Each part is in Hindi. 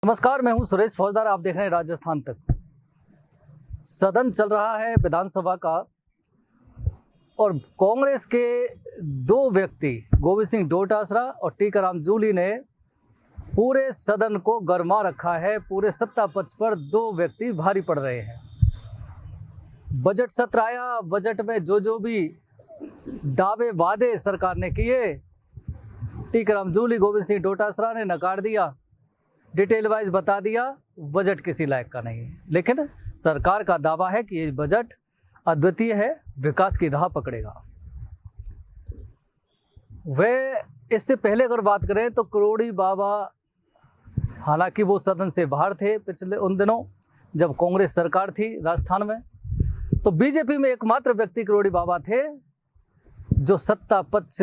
नमस्कार, मैं हूं सुरेश फौजदार। आप देख रहे हैं राजस्थान तक। सदन चल रहा है विधानसभा का और कांग्रेस के दो व्यक्ति गोविंद सिंह डोटासरा और टीकाराम जूली ने पूरे सदन को गरमा रखा है। पूरे सत्ता पक्ष पर दो व्यक्ति भारी पड़ रहे हैं। बजट सत्र आया, बजट में जो भी दावे वादे सरकार ने किए, टीकाराम जूली गोविंद सिंह डोटासरा ने नकार दिया, डिटेल वाइज बता दिया बजट किसी लायक का नहीं है। लेकिन सरकार का दावा है कि ये बजट अद्वितीय है, विकास की राह पकड़ेगा। वे इससे पहले अगर बात करें तो करोड़ी बाबा, हालांकि वो सदन से बाहर थे पिछले उन दिनों जब कांग्रेस सरकार थी राजस्थान में, तो बीजेपी में एकमात्र व्यक्ति करोड़ी बाबा थे जो सत्ता पक्ष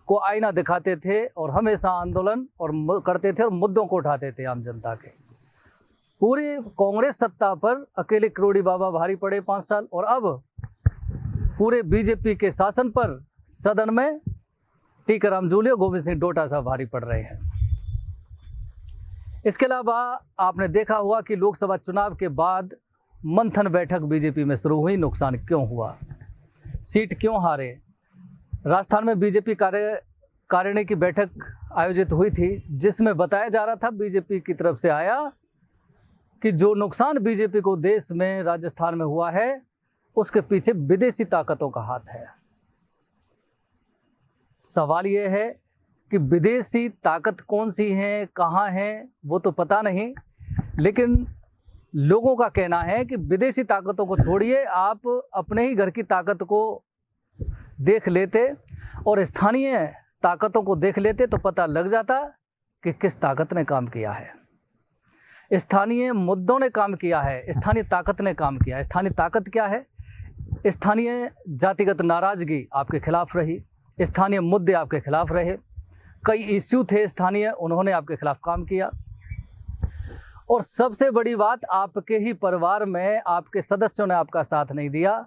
को आईना दिखाते थे और हमेशा आंदोलन और करते थे और मुद्दों को उठाते थे आम जनता के। पूरी कांग्रेस सत्ता पर अकेले करोड़ी बाबा भारी पड़े 5 साल, और अब पूरे बीजेपी के शासन पर सदन में टीकाराम जूली और गोविंद सिंह डोटासरा भारी पड़ रहे हैं। इसके अलावा आपने देखा हुआ कि लोकसभा चुनाव के बाद मंथन बैठक बीजेपी में शुरू हुई। नुकसान क्यों हुआ, सीट क्यों हारे। राजस्थान में बीजेपी कार्यकारिणी की बैठक आयोजित हुई थी जिसमें बताया जा रहा था, बीजेपी की तरफ से आया कि जो नुकसान बीजेपी को देश में राजस्थान में हुआ है उसके पीछे विदेशी ताकतों का हाथ है। सवाल यह है कि विदेशी ताकत कौन सी है, कहाँ है, वो तो पता नहीं, लेकिन लोगों का कहना है कि विदेशी ताकतों को छोड़िए, आप अपने ही घर की ताकत को देख लेते और स्थानीय ताकतों को देख लेते तो पता लग जाता कि किस ताकत ने काम किया है। स्थानीय मुद्दों ने काम किया है, स्थानीय ताकत ने काम किया है। स्थानीय ताकत क्या है? स्थानीय जातिगत नाराजगी आपके खिलाफ रही, स्थानीय मुद्दे आपके खिलाफ रहे, कई इश्यू थे स्थानीय, उन्होंने आपके खिलाफ काम किया। और सबसे बड़ी बात, आपके ही परिवार में आपके सदस्यों ने आपका साथ नहीं दिया।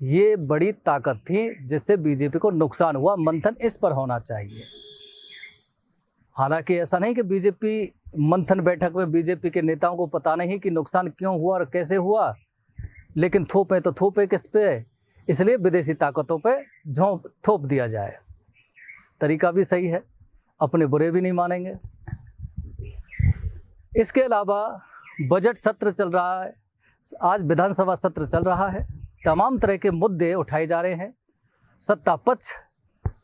ये बड़ी ताकत थी जिससे बीजेपी को नुकसान हुआ। मंथन इस पर होना चाहिए। हालांकि ऐसा नहीं कि बीजेपी मंथन बैठक में बीजेपी के नेताओं को पता नहीं कि नुकसान क्यों हुआ और कैसे हुआ, लेकिन थोपे तो थोपे किस पे, इसलिए विदेशी ताकतों पे थोप दिया जाए। तरीका भी सही है, अपने बुरे भी नहीं मानेंगे। इसके अलावा बजट सत्र चल रहा है, आज विधानसभा सत्र चल रहा है, तमाम तरह के मुद्दे उठाए जा रहे हैं। सत्ता पक्ष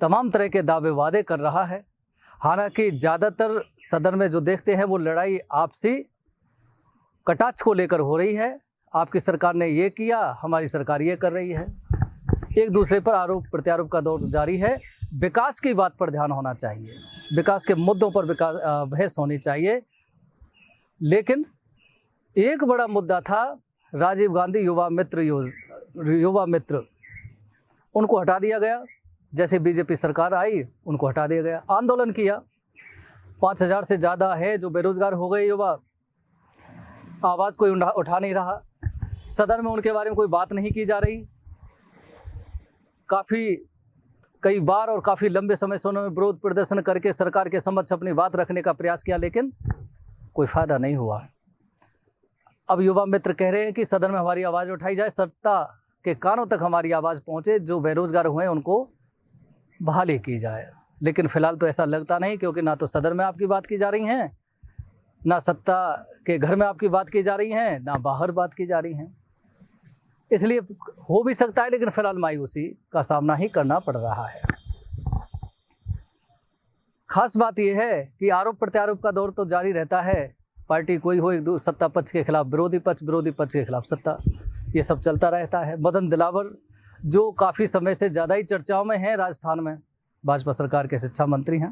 तमाम तरह के दावे वादे कर रहा है। हालांकि ज़्यादातर सदन में जो देखते हैं वो लड़ाई आपसी कटाक्ष को लेकर हो रही है। आपकी सरकार ने ये किया, हमारी सरकार ये कर रही है। एक दूसरे पर आरोप प्रत्यारोप का दौर जारी है। विकास की बात पर ध्यान होना चाहिए, विकास के मुद्दों पर बहस होनी चाहिए। लेकिन एक बड़ा मुद्दा था राजीव गांधी युवा मित्र, उनको हटा दिया गया। जैसे बीजेपी सरकार आई उनको हटा दिया गया। आंदोलन किया, 5000 से ज़्यादा है जो बेरोजगार हो गए युवा, आवाज़ कोई उठा नहीं रहा। सदन में उनके बारे में कोई बात नहीं की जा रही। कई बार और काफ़ी लंबे समय से उन्होंने विरोध प्रदर्शन करके सरकार के समक्ष अपनी बात रखने का प्रयास किया, लेकिन कोई फ़ायदा नहीं हुआ। अब युवा मित्र कह रहे हैं कि सदन में हमारी आवाज़ उठाई जाए, सत्ता के कानों तक हमारी आवाज़ पहुंचे, जो बेरोजगार हुए हैं उनको बहाली की जाए। लेकिन फिलहाल तो ऐसा लगता नहीं, क्योंकि ना तो सदन में आपकी बात की जा रही है, ना सत्ता के घर में आपकी बात की जा रही है, ना बाहर बात की जा रही है। इसलिए हो भी सकता है, लेकिन फिलहाल मायूसी का सामना ही करना पड़ रहा है। खास बात यह है कि आरोप प्रत्यारोप का दौर तो जारी रहता है। पार्टी कोई हो, एक सत्ता पक्ष के खिलाफ विरोधी पक्ष के खिलाफ सत्ता, ये सब चलता रहता है। मदन दिलावर जो काफ़ी समय से ज़्यादा ही चर्चाओं में हैं राजस्थान में, भाजपा सरकार के शिक्षा मंत्री हैं,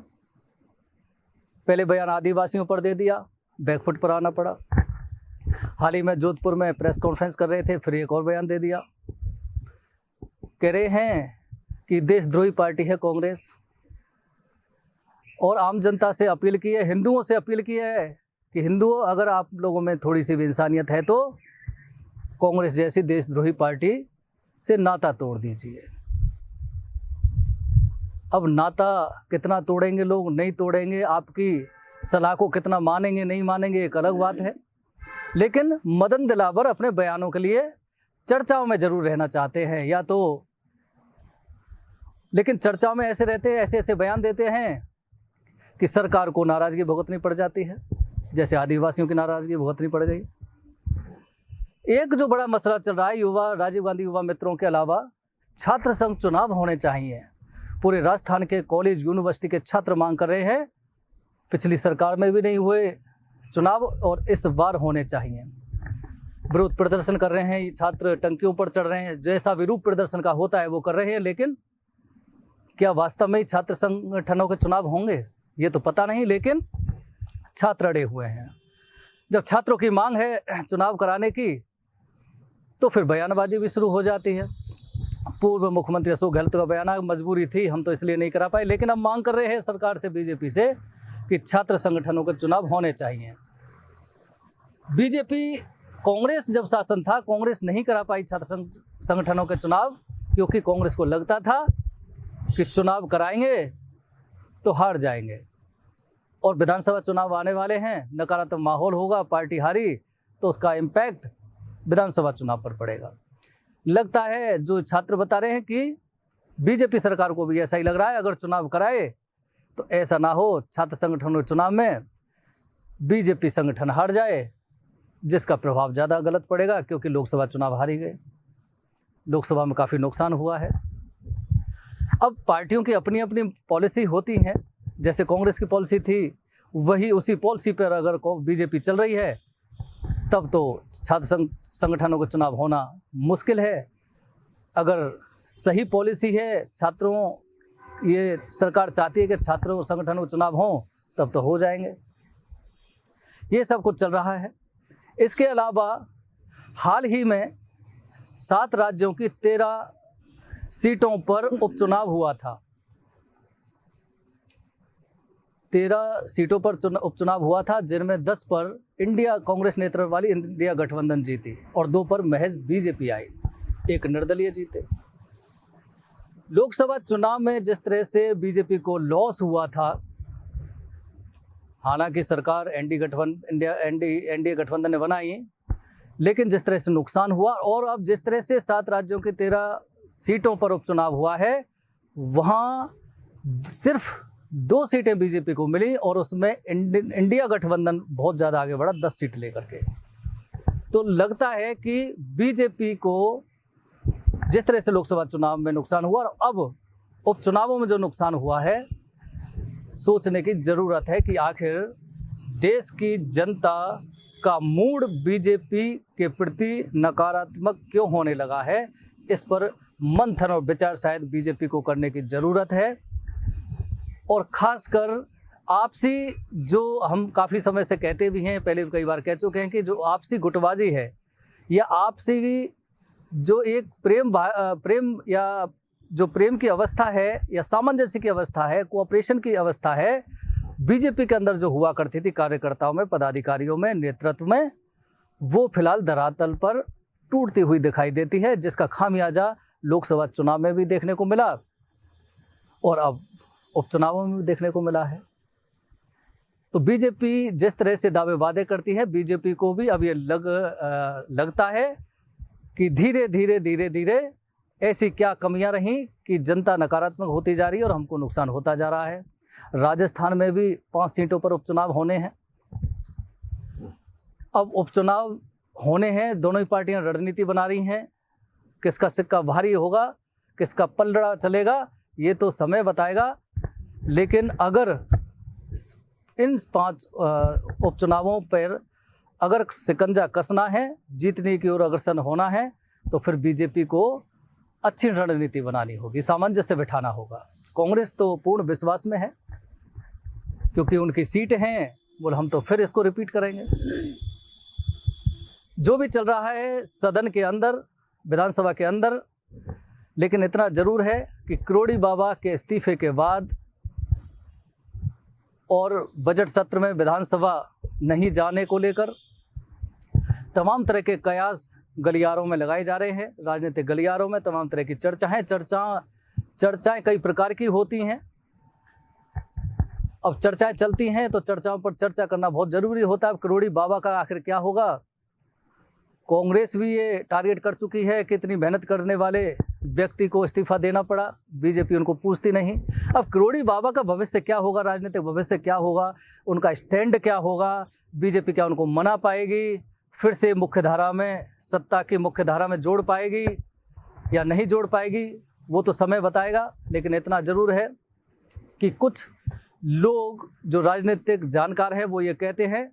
पहले बयान आदिवासियों पर दे दिया, बैकफुट पर आना पड़ा। हाल ही में जोधपुर में प्रेस कॉन्फ्रेंस कर रहे थे, फिर एक और बयान दे दिया। कह रहे हैं कि देशद्रोही पार्टी है कांग्रेस, और आम जनता से अपील की है, हिंदुओं से अपील की है कि हिंदुओं, अगर आप लोगों में थोड़ी सी भी इंसानियत है तो कांग्रेस जैसी देशद्रोही पार्टी से नाता तोड़ दीजिए। अब नाता कितना तोड़ेंगे लोग, नहीं तोड़ेंगे, आपकी सलाह को कितना मानेंगे नहीं मानेंगे एक अलग बात है, लेकिन मदन दिलावर अपने बयानों के लिए चर्चाओं में जरूर रहना चाहते हैं, या तो लेकिन चर्चाओं में ऐसे रहते हैं, ऐसे ऐसे बयान देते हैं कि सरकार को नाराजगी भुगतनी पड़ जाती है, जैसे आदिवासियों की नाराजगी भुगतनी पड़ गई। एक जो बड़ा मसला चल रहा है, युवा राजीव गांधी युवा मित्रों के अलावा छात्र संघ चुनाव होने चाहिए। पूरे राजस्थान के कॉलेज यूनिवर्सिटी के छात्र मांग कर रहे हैं, पिछली सरकार में भी नहीं हुए चुनाव और इस बार होने चाहिए। विरोध प्रदर्शन कर रहे हैं, छात्र टंकियों पर चढ़ रहे हैं, जैसा भी रूप प्रदर्शन का होता है वो कर रहे हैं, लेकिन क्या वास्तव में ही छात्र संगठनों के चुनाव होंगे ये तो पता नहीं, लेकिन छात्र अड़े हुए हैं। जब छात्रों की मांग है चुनाव कराने की तो फिर बयानबाजी भी शुरू हो जाती है। पूर्व मुख्यमंत्री अशोक गहलोत का बयान मजबूरी थी, हम तो इसलिए नहीं करा पाए, लेकिन अब मांग कर रहे हैं सरकार से, बीजेपी से, कि छात्र संगठनों के चुनाव होने चाहिए। बीजेपी कांग्रेस जब शासन था, कांग्रेस नहीं करा पाई छात्र संगठनों के चुनाव, क्योंकि कांग्रेस को लगता था कि चुनाव कराएंगे तो हार जाएंगे, और विधानसभा चुनाव आने वाले हैं, नकारात्मक माहौल होगा, पार्टी हारी तो उसका इम्पैक्ट विधानसभा चुनाव पर पड़ेगा। लगता है जो छात्र बता रहे हैं कि बीजेपी सरकार को भी ऐसा ही लग रहा है, अगर चुनाव कराए तो ऐसा ना हो छात्र संगठनों के चुनाव में बीजेपी संगठन हार जाए, जिसका प्रभाव ज़्यादा गलत पड़ेगा, क्योंकि लोकसभा चुनाव हारी गए, लोकसभा में काफ़ी नुकसान हुआ है। अब पार्टियों की अपनी अपनी पॉलिसी होती है, जैसे कांग्रेस की पॉलिसी थी वही उसी पॉलिसी पर अगर बीजेपी चल रही है तब तो छात्र संगठनों का चुनाव होना मुश्किल है। अगर सही पॉलिसी है, छात्रों ये सरकार चाहती है कि छात्रों संगठनों के चुनाव हों, तब तो हो जाएंगे। ये सब कुछ चल रहा है। इसके अलावा हाल ही में 7 राज्यों की 13 सीटों पर उपचुनाव हुआ था। 13 सीटों पर उपचुनाव हुआ था, जिनमें 10 पर इंडिया कांग्रेस नेतृत्व वाली इंडिया गठबंधन जीती और 2 पर महज बीजेपी आई, एक निर्दलीय जीते। लोकसभा चुनाव में जिस तरह से बीजेपी को लॉस हुआ था, हालांकि सरकार एनडीए गठबंधन ने बनाई, लेकिन जिस तरह से नुकसान हुआ, और अब जिस तरह से 7 राज्यों की 13 सीटों पर उपचुनाव हुआ है, वहां सिर्फ 2 सीटें बीजेपी को मिली और उसमें इंडिया गठबंधन बहुत ज़्यादा आगे बढ़ा 10 सीट लेकर के। तो लगता है कि बीजेपी को जिस तरह से लोकसभा चुनाव में नुकसान हुआ और अब उपचुनावों में जो नुकसान हुआ है, सोचने की ज़रूरत है कि आखिर देश की जनता का मूड बीजेपी के प्रति नकारात्मक क्यों होने लगा है। इस पर मंथन और विचार शायद बीजेपी को करने की ज़रूरत है। और ख़ासकर आपसी, जो हम काफ़ी समय से कहते भी हैं, पहले भी कई बार कह चुके हैं, कि जो आपसी गुटबाजी है या आपसी जो एक प्रेम या जो प्रेम की अवस्था है या सामंजस्य की अवस्था है, कोऑपरेशन की अवस्था है, बीजेपी के अंदर जो हुआ करती थी कार्यकर्ताओं में, पदाधिकारियों में, नेतृत्व में, वो फिलहाल धरातल पर टूटती हुई दिखाई देती है, जिसका खामियाजा लोकसभा चुनाव में भी देखने को मिला और अब उपचुनावों में भी देखने को मिला है। तो बीजेपी जिस तरह से दावे वादे करती है, बीजेपी को भी अब ये लगता है कि धीरे धीरे ऐसी क्या कमियां रहीं कि जनता नकारात्मक होती जा रही है और हमको नुकसान होता जा रहा है। राजस्थान में भी 5 सीटों पर उपचुनाव होने हैं। अब उपचुनाव होने हैं, दोनों ही पार्टियां रणनीति बना रही हैं, किसका सिक्का भारी होगा, किसका पलड़ा चलेगा, ये तो समय बताएगा। लेकिन अगर इन 5 उपचुनावों पर अगर शिकंजा कसना है, जीतने की ओर अग्रसर होना है, तो फिर बीजेपी को अच्छी रणनीति बनानी होगी, सामंजस्य बिठाना होगा। कांग्रेस तो पूर्ण विश्वास में है, क्योंकि उनकी सीट हैं, बोल हम तो फिर इसको रिपीट करेंगे। जो भी चल रहा है सदन के अंदर, विधानसभा के अंदर, लेकिन इतना जरूर है कि करोड़ी बाबा के इस्तीफे के बाद और बजट सत्र में विधानसभा नहीं जाने को लेकर तमाम तरह के कयास गलियारों में लगाए जा रहे हैं। राजनीतिक गलियारों में तमाम तरह की चर्चाएं कई प्रकार की होती हैं। अब चर्चाएं चलती हैं तो चर्चाओं पर चर्चा करना बहुत जरूरी होता है। अब करोड़ी बाबा का आखिर क्या होगा? कांग्रेस भी ये टारगेट कर चुकी है कि इतनी मेहनत करने वाले व्यक्ति को इस्तीफा देना पड़ा, बीजेपी उनको पूछती नहीं। अब करोड़ी बाबा का भविष्य क्या होगा, राजनीतिक भविष्य क्या होगा, उनका स्टैंड क्या होगा, बीजेपी क्या उनको मना पाएगी, फिर से मुख्य धारा में, सत्ता की मुख्य धारा में जोड़ पाएगी या नहीं जोड़ पाएगी, वो तो समय बताएगा। लेकिन इतना जरूर है कि कुछ लोग जो राजनीतिक जानकार हैं वो ये कहते हैं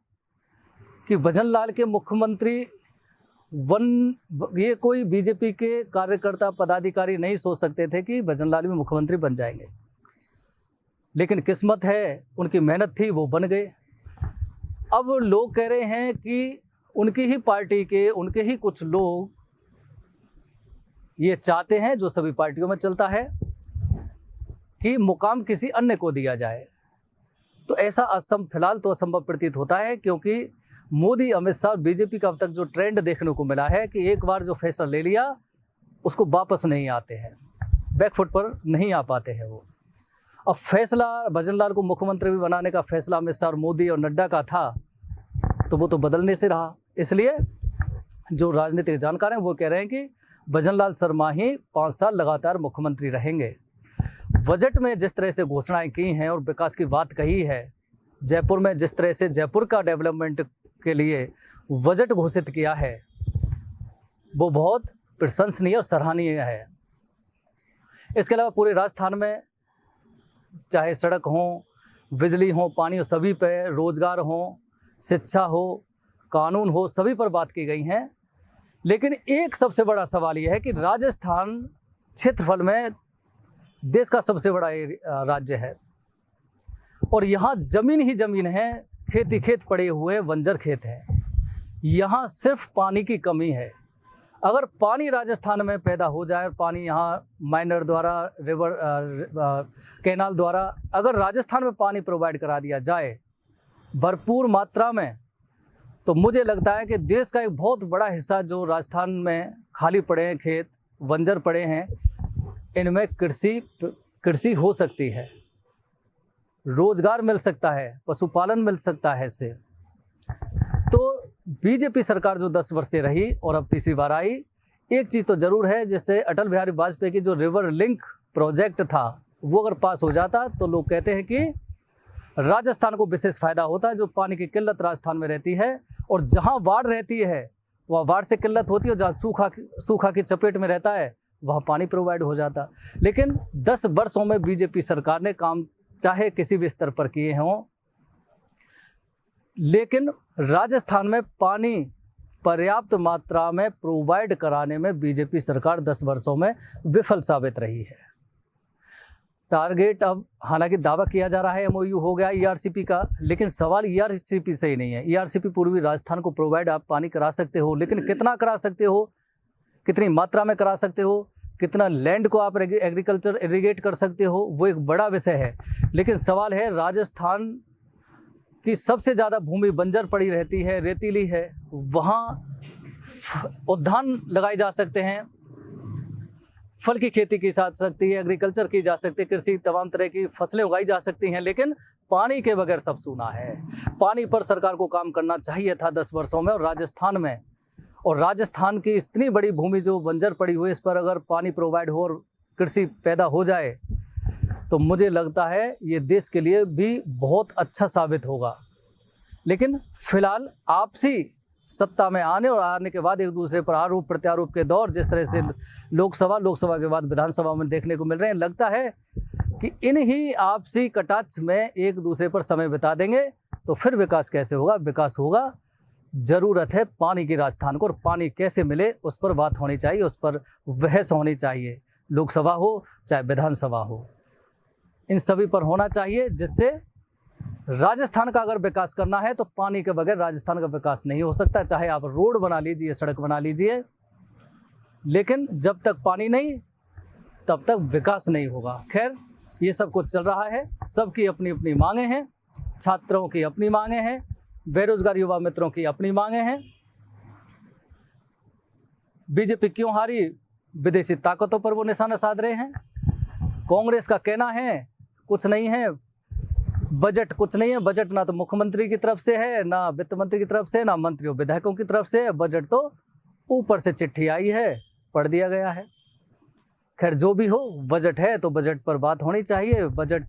कि भजनलाल के मुख्यमंत्री ये कोई बीजेपी के कार्यकर्ता पदाधिकारी नहीं सोच सकते थे कि भजनलाल भी मुख्यमंत्री बन जाएंगे, लेकिन किस्मत है, उनकी मेहनत थी, वो बन गए। अब लोग कह रहे हैं कि उनकी ही पार्टी के, उनके ही कुछ लोग ये चाहते हैं, जो सभी पार्टियों में चलता है, कि मुकाम किसी अन्य को दिया जाए। तो ऐसा फिलहाल तो असंभव प्रतीत होता है, क्योंकि मोदी, अमित शाह, बीजेपी का अब तक जो ट्रेंड देखने को मिला है कि एक बार जो फैसला ले लिया उसको वापस नहीं आते हैं, बैकफुट पर नहीं आ पाते हैं वो। अब फैसला भजनलाल को मुख्यमंत्री भी बनाने का फैसला अमित शाह और मोदी और नड्डा का था, तो वो तो बदलने से रहा। इसलिए जो राजनीतिक जानकार हैं वो कह रहे हैं कि भजनलाल शर्मा ही 5 साल लगातार मुख्यमंत्री रहेंगे। बजट में जिस तरह से घोषणाएं की हैं और विकास की बात कही है, जयपुर में जिस तरह से जयपुर का डेवलपमेंट के लिए बजट घोषित किया है, वो बहुत प्रशंसनीय और सराहनीय है। इसके अलावा पूरे राजस्थान में चाहे सड़क हो, बिजली हो, पानी हो, सभी पे, रोजगार हो, शिक्षा हो, कानून हो, सभी पर बात की गई है। लेकिन एक सबसे बड़ा सवाल यह है कि राजस्थान क्षेत्रफल में देश का सबसे बड़ा राज्य है और यहाँ जमीन ही जमीन है, खेत ही खेत पड़े हुए बंजर खेत हैं। यहाँ सिर्फ पानी की कमी है। अगर पानी राजस्थान में पैदा हो जाए, पानी यहाँ माइनर द्वारा, रिवर कैनाल द्वारा अगर राजस्थान में पानी प्रोवाइड करा दिया जाए भरपूर मात्रा में, तो मुझे लगता है कि देश का एक बहुत बड़ा हिस्सा जो राजस्थान में खाली पड़े हैं, खेत बंजर पड़े हैं, इनमें कृषि हो सकती है, रोजगार मिल सकता है, पशुपालन मिल सकता है इससे। तो बीजेपी सरकार जो 10 वर्ष से रही और अब तीसरी बार आई, एक चीज़ तो जरूर है, जिससे अटल बिहारी वाजपेयी की जो रिवर लिंक प्रोजेक्ट था वो अगर पास हो जाता तो लोग कहते हैं कि राजस्थान को विशेष फायदा होता है। जो पानी की किल्लत राजस्थान में रहती है और जहाँ बाढ़ रहती है वह बाढ़ से किल्लत होती है, और जहाँ सूखा की चपेट में रहता है वहाँ पानी प्रोवाइड हो जाता। लेकिन 10 वर्षों में बीजेपी सरकार ने काम चाहे किसी भी स्तर पर किए हों, लेकिन राजस्थान में पानी पर्याप्त मात्रा में प्रोवाइड कराने में बीजेपी सरकार 10 वर्षों में विफल साबित रही है। टारगेट अब हालांकि दावा किया जा रहा है एमओयू हो गया ईआरसीपी का, लेकिन सवाल ईआरसीपी से ही नहीं है। ईआरसीपी पूर्वी राजस्थान को प्रोवाइड आप पानी करा सकते हो, लेकिन कितना करा सकते हो, कितनी मात्रा में करा सकते हो, कितना लैंड को आप एग्रीकल्चर इरिगेट कर सकते हो, वो एक बड़ा विषय है। लेकिन सवाल है, राजस्थान की सबसे ज़्यादा भूमि बंजर पड़ी रहती है, रेतीली है, वहाँ उद्यान लगाए जा सकते हैं, फल की खेती की जा सकती है, एग्रीकल्चर की जा सकती है, कृषि तमाम तरह की फसलें उगाई जा सकती हैं, लेकिन पानी के बगैर सब सूना है। पानी पर सरकार को काम करना चाहिए था 10 वर्षों में, और राजस्थान में, और राजस्थान की इतनी बड़ी भूमि जो बंजर पड़ी हुई, इस पर अगर पानी प्रोवाइड हो और कृषि पैदा हो जाए तो मुझे लगता है ये देश के लिए भी बहुत अच्छा साबित होगा। लेकिन फिलहाल आपसी सत्ता में आने के बाद एक दूसरे पर आरोप प्रत्यारोप के दौर जिस तरह से लोकसभा के बाद विधानसभा में देखने को मिल रहे हैं, लगता है कि इन्हीं आपसी कटाक्ष में एक दूसरे पर समय बिता देंगे तो फिर विकास कैसे होगा? विकास होगा, ज़रूरत है पानी की राजस्थान को, और पानी कैसे मिले उस पर बात होनी चाहिए, उस पर बहस होनी चाहिए, लोकसभा हो चाहे विधानसभा हो, इन सभी पर होना चाहिए, जिससे राजस्थान का अगर विकास करना है तो पानी के बगैर राजस्थान का विकास नहीं हो सकता। चाहे आप रोड बना लीजिए, सड़क बना लीजिए, लेकिन जब तक पानी नहीं तब तक विकास नहीं होगा। खैर, ये सब कुछ चल रहा है, सबकी अपनी अपनी मांगे हैं, छात्रों की अपनी मांगे हैं, बेरोजगार युवा मित्रों की अपनी मांगे हैं। बीजेपी क्यों हारी? विदेशी ताकतों पर वो निशाना साध रहे हैं। कांग्रेस का कहना है कुछ नहीं है, बजट कुछ नहीं है। बजट ना तो मुख्यमंत्री की तरफ से है, ना वित्त मंत्री की तरफ से, ना मंत्रियों विधायकों की तरफ से है। बजट तो ऊपर से चिट्ठी आई है, पढ़ दिया गया है। खैर जो भी हो, बजट है तो बजट पर बात होनी चाहिए। बजट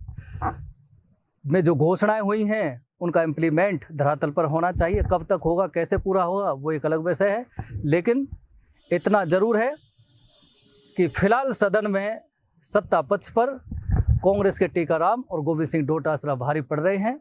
में जो घोषणाएं हुई हैं उनका इम्प्लीमेंट धरातल पर होना चाहिए। कब तक होगा, कैसे पूरा होगा, वो एक अलग विषय है। लेकिन इतना जरूर है कि फिलहाल सदन में सत्ता पक्ष पर कांग्रेस के टीकाराम और गोविंद सिंह डोटासरा भारी पड़ रहे हैं,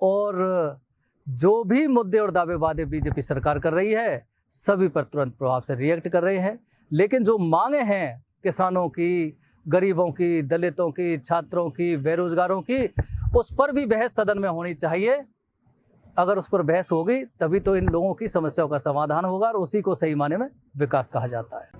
और जो भी मुद्दे और दावे वादे बीजेपी सरकार कर रही है सभी पर तुरंत प्रभाव से रिएक्ट कर रहे हैं। लेकिन जो मांगे हैं किसानों की, गरीबों की, दलितों की, छात्रों की, बेरोजगारों की, उस पर भी बहस सदन में होनी चाहिए। अगर उस पर बहस होगी तभी तो इन लोगों की समस्याओं का समाधान होगा, और उसी को सही मायने में विकास कहा जाता है।